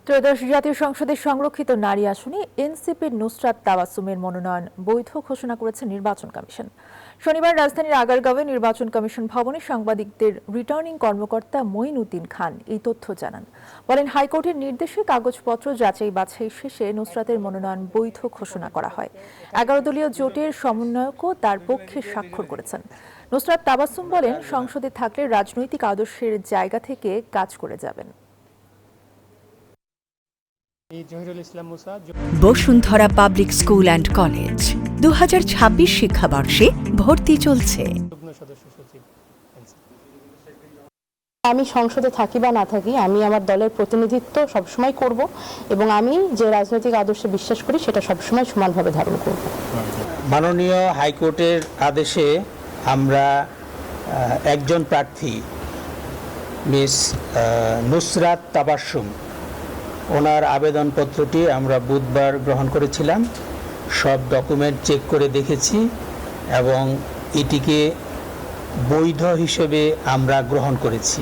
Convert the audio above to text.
ত্রয়োদশ জাতীয় সংসদের সংরক্ষিত নারী আসনে এনসিপির নুসরাত তাবাসসুমের মনোনয়ন বৈধ ঘোষণা করেছে নির্বাচন কমিশন। শনিবার রাজধানীর আগারগাঁওয়ে নির্বাচন কমিশন ভবনে সাংবাদিকদের রিটার্নিং কর্মকর্তা মঈনুদ্দিন খান এই তথ্য জানান। বলেন, হাইকোর্টের নির্দেশে কাগজপত্র যাচাই বাছাই শেষে নুসরাতের মনোনয়ন বৈধ ঘোষণা করা হয়। 11 দলীয় জোটের সমন্বয়কও তার পক্ষে স্বাক্ষর করেছেন। নুসরাত তাবাসসুম বলেন, সংসদে থাকলে রাজনৈতিক আদর্শের জায়গা থেকে কাজ করে যাবেন। Bashundhara public school and college 2026 শিক্ষাবর্ষে ভর্তি চলছে। আমি সংসদে থাকি বা না থাকি, আমি আমার দলের প্রতিনিধিত্ব সবসময় করব এবং আমি যে রাজনৈতিক আদর্শে বিশ্বাস করি সেটা সবসময় সমানভাবে ধারণ করব। মাননীয় হাইকোর্টের আদেশে আমরা একজন প্রার্থী মিস নুসরাত তাবাসসুম ওনার আবেদনপত্রটি আমরা বুধবার গ্রহণ করেছিলাম। সব ডকুমেন্ট চেক করে দেখেছি এবং এটিকে বৈধ হিসেবে আমরা গ্রহণ করেছি।